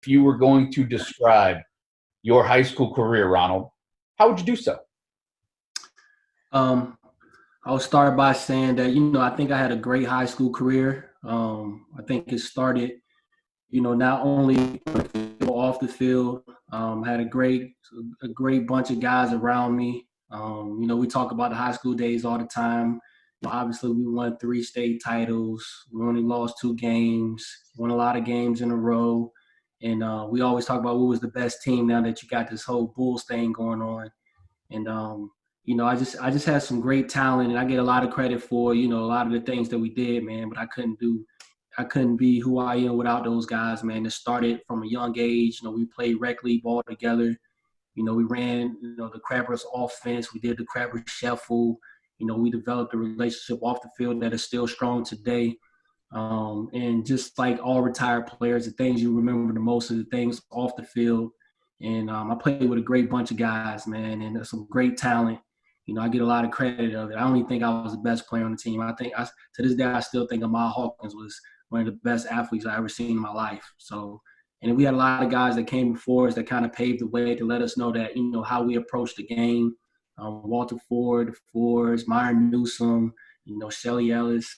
if you were going to describe your high school career, Ronald, how would you do so? Um, I'll start by saying that, I think I had a great high school career. I think it started, not only off the field. Had a great bunch of guys around me. We talk about the high school days all the time. Obviously, we won 3 state titles. We only lost 2 games. Won a lot of games in a row, and we always talk about what was the best team. Now that you got this whole Bulls thing going on, and I just had some great talent, and I get a lot of credit for a lot of the things that we did, man. But I couldn't be who I am without those guys, man. It started from a young age. We played rec league ball together. We ran, the Crabbers offense. We did the Crabbers shuffle. We developed a relationship off the field that is still strong today. And just like all retired players, the things you remember the most are the things off the field. And I played with a great bunch of guys, man, and some great talent. I get a lot of credit of it. I don't even think I was the best player on the team. To this day, I still think Ahmad Hawkins was one of the best athletes I ever seen in my life. So, and we had a lot of guys that came before us that kind of paved the way to let us know that, how we approach the game. Walter Ford, Fords, Myron Newsom, Shelly Ellis,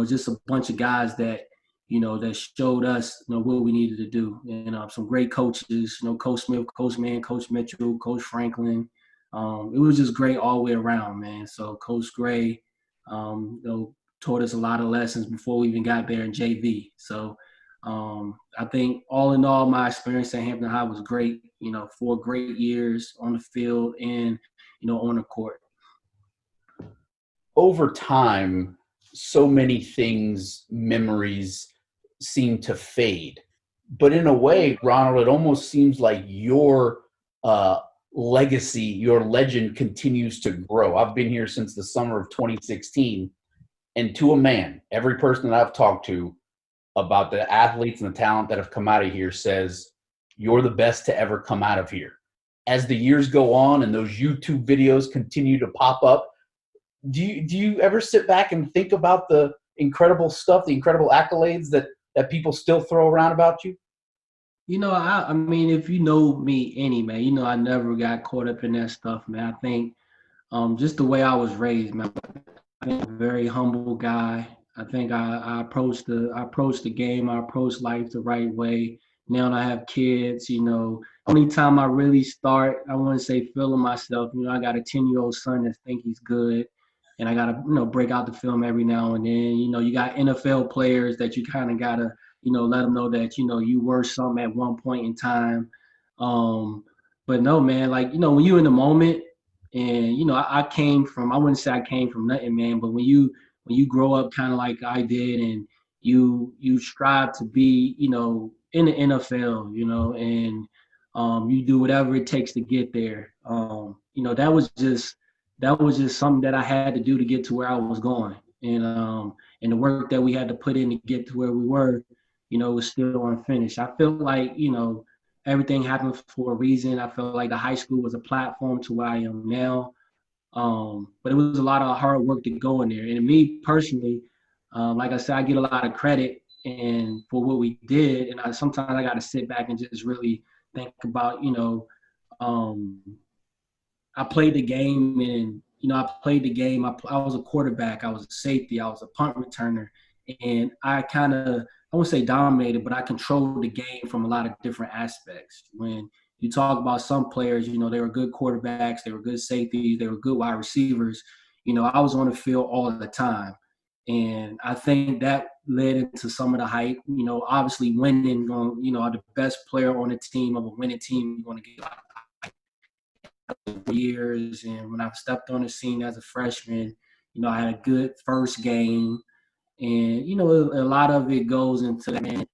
just a bunch of guys that, that showed us, what we needed to do. And some great coaches, Coach Smith, Coach Mann, Coach Mitchell, Coach Franklin. It was just great all the way around, man. So Coach Gray, taught us a lot of lessons before we even got there in JV. So I think all in all, my experience at Hampton High was great, 4 great years on the field and, on the court. Over time, so many things, memories seem to fade. But in a way, Ronald, it almost seems like your legacy, your legend continues to grow. I've been here since the summer of 2016. And to a man, every person that I've talked to about the athletes and the talent that have come out of here says, you're the best to ever come out of here. As the years go on and those YouTube videos continue to pop up, do you ever sit back and think about the incredible stuff, the incredible accolades that people still throw around about you? I mean, if you know me man, I never got caught up in that stuff, man. I think just the way I was raised, man. I'm a very humble guy. I think I approached the game, I approached life the right way. Now I have kids, only time I really start, I want to say feeling myself, I got a 10-year-old son that think he's good. And I gotta, break out the film every now and then. You got NFL players that you kind of gotta, let them know that, you were something at one point in time. But no, man, like, when you in the moment, and I came from, I wouldn't say I came from nothing, man, but when you grow up kind of like I did, and you strive to be, in the NFL, and you do whatever it takes to get there. That was just something that I had to do to get to where I was going, and the work that we had to put in to get to where we were, was still unfinished. I feel like everything happened for a reason. I felt like the high school was a platform to where I am now. But it was a lot of hard work to go in there. And me personally, like I said, I get a lot of credit and for what we did. And sometimes I got to sit back and just really think about, um, I played the game, and I played the game. I was a quarterback. I was a safety. I was a punt returner, and I won't say dominated, but I controlled the game from a lot of different aspects. When you talk about some players, they were good quarterbacks, they were good safeties, they were good wide receivers. I was on the field all the time. And I think that led into some of the hype. Obviously winning, the best player on the team of a winning team, you're going to get a lot of years. And when I stepped on the scene as a freshman, I had a good first game. And, a lot of it goes into that, man.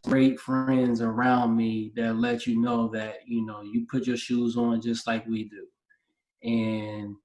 Great friends around me that let you know that, you put your shoes on just like we do. And,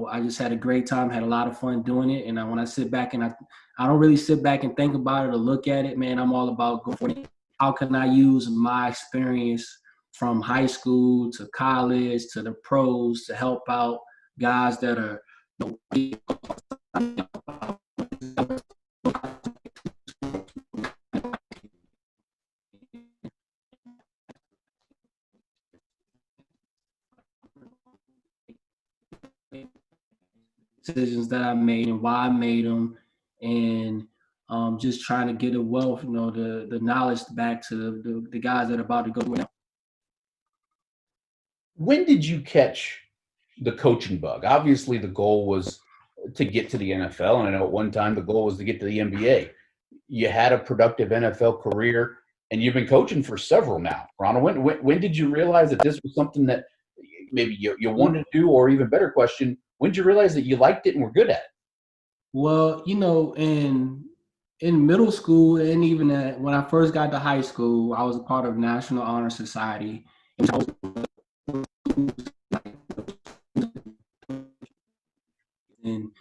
I just had a great time, had a lot of fun doing it. And when I sit back and I don't really sit back and think about it or look at it, man, I'm all about going for it. How can I use my experience from high school to college to the pros to help out guys that are decisions that I made and why I made them, and just trying to get a wealth, the knowledge back to the guys that are about to go through it. When did you catch the coaching bug? Obviously, the goal was to get to the NFL, and I know at one time the goal was to get to the NBA. You had a productive NFL career, and you've been coaching for several now. Ronald, when did you realize that this was something that maybe you wanted to do, or even better question, when did you realize that you liked it and were good at it? Well, in middle school and even when I first got to high school, I was a part of National Honor Society. And,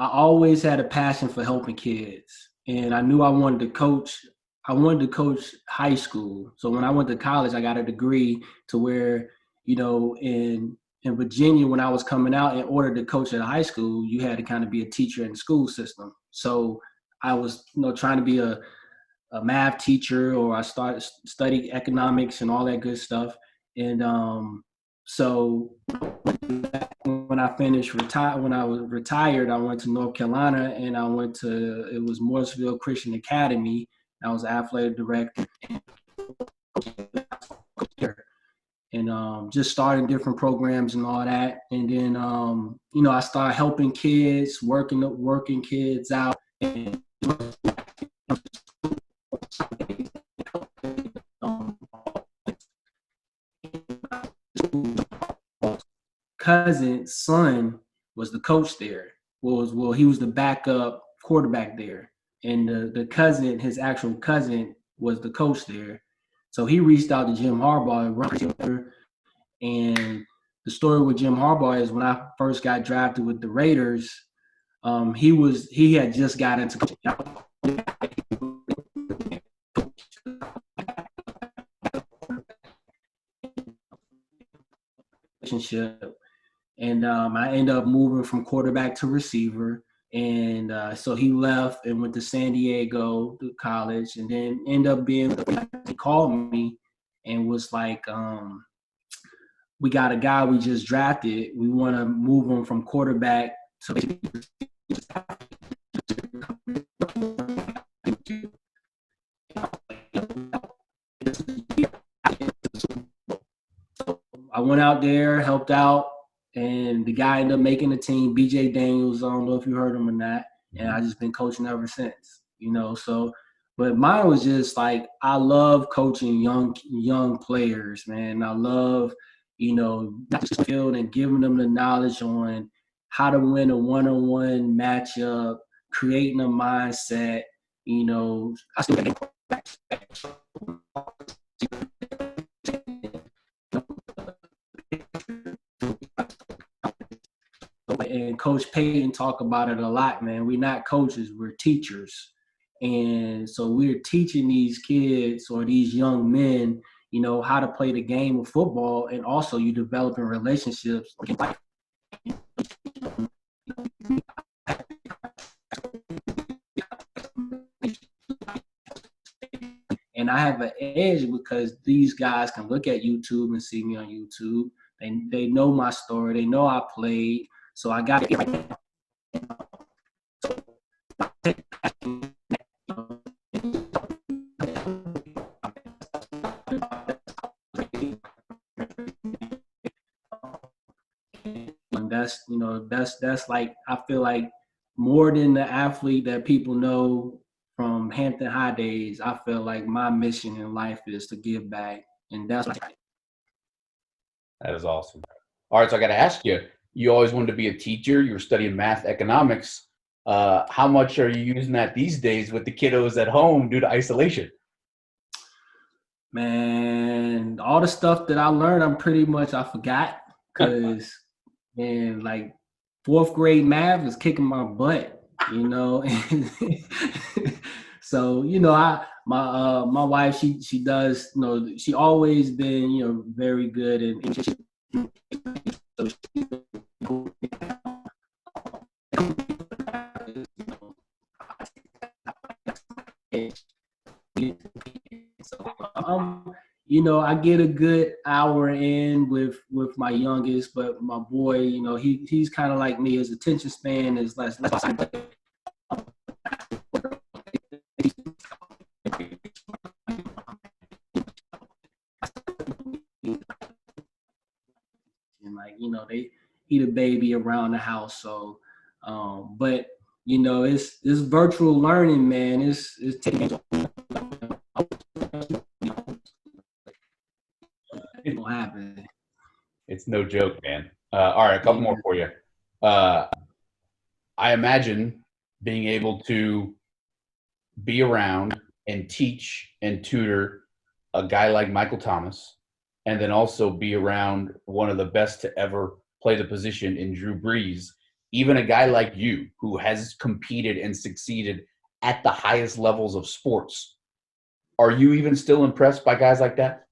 I always had a passion for helping kids, and I knew I wanted to coach. I wanted to coach high school. So when I went to college, I got a degree to where, in Virginia, when I was coming out, in order to coach at a high school, you had to kind of be a teacher in the school system. So I was, trying to be a math teacher, or I started studying economics and all that good stuff. And so when I was retired, I went to North Carolina, and it was Morrisville Christian Academy. I was athletic director and just starting different programs and all that. And then, I started helping kids, working kids out. And, cousin's son was the coach there. He was the backup quarterback there, and his actual cousin was the coach there. So he reached out to Jim Harbaugh, and the story with Jim Harbaugh is when I first got drafted with the Raiders, he had just got into relationship. And I ended up moving from quarterback to receiver. And so he left and went to San Diego to college, and then ended up he called me and was like, we got a guy we just drafted. We want to move him from quarterback to I went out there, helped out, and the guy ended up making the team, BJ Daniels. I don't know if you heard him or not. And I just been coaching ever since, so. But mine was just like, I love coaching young players, man. I love, not just field and giving them the knowledge on how to win a one-on-one matchup, creating a mindset. I still get and Coach Payton talk about it a lot, man. We're not coaches, we're teachers. And so we're teaching these kids or these young men, how to play the game of football, and also you developing relationships. And I have an edge because these guys can look at YouTube and see me on YouTube. They know my story. They know I played. So I got it. And that's like, I feel like more than the athlete that people know from Hampton High days, I feel like my mission in life is to give back. And that's what That is awesome. All right, so I got to ask you, you always wanted to be a teacher. You were studying math, economics. How much are you using that these days with the kiddos at home due to isolation? Man, all the stuff that I learned, I forgot, because, man, like 4th grade math is kicking my butt, So, my wife, she does, she always been, very good and So, I get a good hour in with my youngest, but my boy, he's kind of like me. His attention span is less. And they eat a baby around the house. So, but it's virtual learning, man. It's taking it will happen. It's no joke, man. All right, a couple more for you. I imagine being able to be around and teach and tutor a guy like Michael Thomas, and then also be around one of the best to ever play the position in Drew Brees, even a guy like you who has competed and succeeded at the highest levels of sports. Are you even still impressed by guys like that?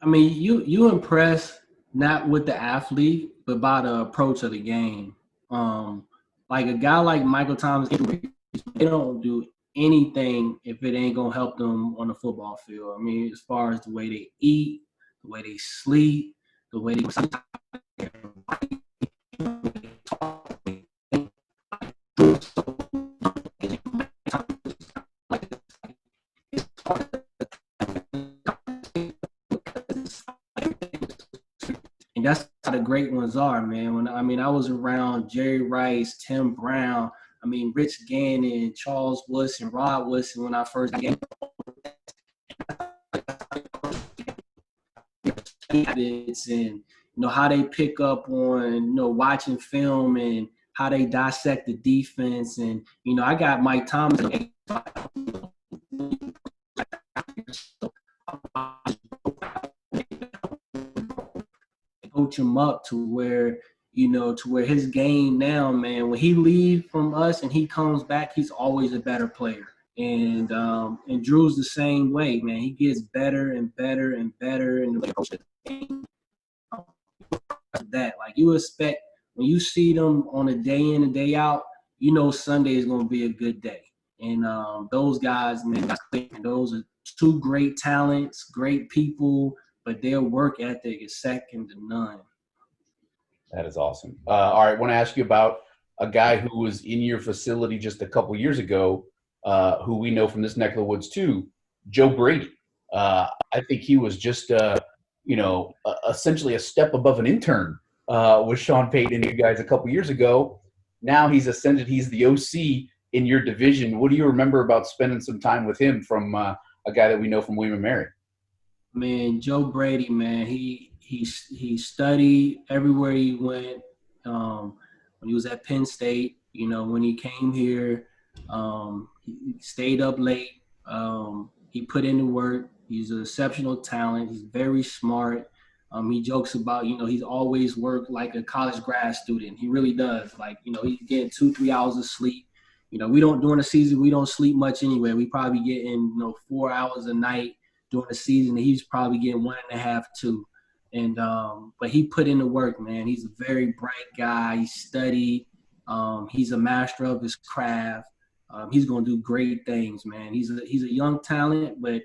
I mean, you impress not with the athlete, but by the approach of the game. Like a guy like Michael Thomas, they don't do anything if it ain't gonna help them on the football field. I mean, as far as the way they eat, the way they sleep, the way they and that's how the great ones are, man. I was around Jerry Rice, Tim Brown, Rich Gannon, Charles Woodson, Rod Woodson when I first got habits and how they pick up on watching film and how they dissect the defense. And I got Mike Thomas coach him up to where his game now, man, when he leaves from us and he comes back, he's always a better player. And Drew's the same way, man. He gets better and better and better, and that, like, you expect when you see them on a day in and day out, Sunday is going to be a good day. And those guys, man, those are two great talents, great people, but their work ethic is second to none. That is awesome. All right, I want to ask you about a guy who was in your facility just a couple years ago, who we know from this neck of the woods too, Joe Brady. I think he was just, essentially a step above an intern with Sean Payton and you guys a couple years ago. Now he's ascended. He's the OC in your division. What do you remember about spending some time with him from a guy that we know from William & Mary? Man, Joe Brady, man, he studied everywhere he went. When he was at Penn State, when he came here, he stayed up late. He put in the work. He's an exceptional talent. He's very smart. He jokes about, he's always worked like a college grad student. He really does. Like, he's getting 2-3 hours of sleep. During the season, we don't sleep much anyway. We probably getting, 4 hours a night during the season. And he's probably getting 1.5, 2. And but he put in the work, man. He's a very bright guy. He studied. He's a master of his craft. He's gonna do great things, man. He's a young talent, but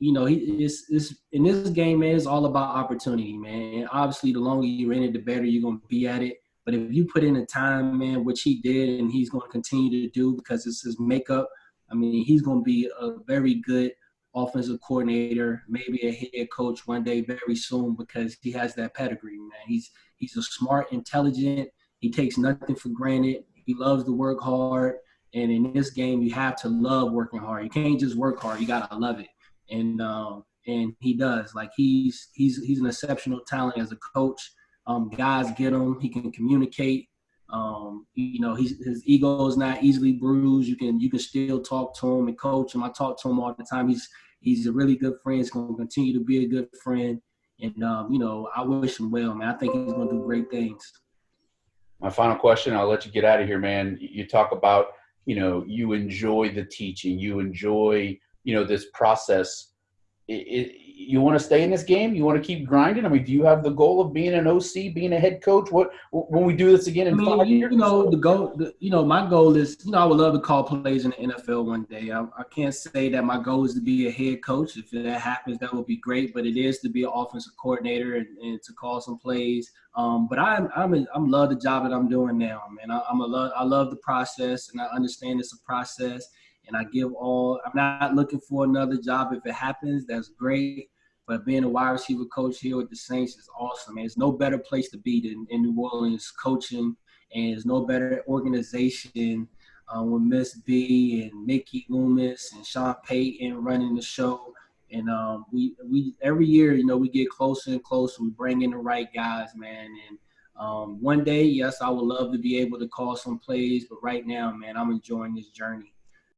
it's in this game, man. It's all about opportunity, man. And obviously, the longer you're in it, the better you're gonna be at it. But if you put in the time, man, which he did, and he's gonna continue to do because it's his makeup. He's gonna be a very good offensive coordinator, maybe a head coach one day very soon because he has that pedigree, man. He's a smart, intelligent. He takes nothing for granted. He loves to work hard. And in this game, you have to love working hard. You can't just work hard. You gotta love it. And he does. Like he's an exceptional talent as a coach. Guys get him. He can communicate. His ego is not easily bruised. You can still talk to him and coach him. I talk to him all the time. He's a really good friend. He's going to continue to be a good friend. And, I wish him well, man. I think he's going to do great things. My final question, I'll let you get out of here, man. You talk about, you enjoy the teaching. You enjoy, this process. you want to stay in this game? You want to keep grinding? I mean, do you have the goal of being an OC, being a head coach? What when we do this again I in mean, 5 years? my goal is, I would love to call plays in the NFL one day. I can't say that my goal is to be a head coach. If that happens, that would be great. But it is to be an offensive coordinator and to call some plays. But I'm love the job that I'm doing now, man. I love the process, and I understand it's a process. And I'm not looking for another job. If it happens, that's great. But being a wide receiver coach here with the Saints is awesome, man. There's no better place to be than in New Orleans coaching, and there's no better organization with Miss B and Mickey Loomis and Sean Payton running the show. And we every year, we get closer and closer. We bring in the right guys, man. And one day, yes, I would love to be able to call some plays, but right now, man, I'm enjoying this journey.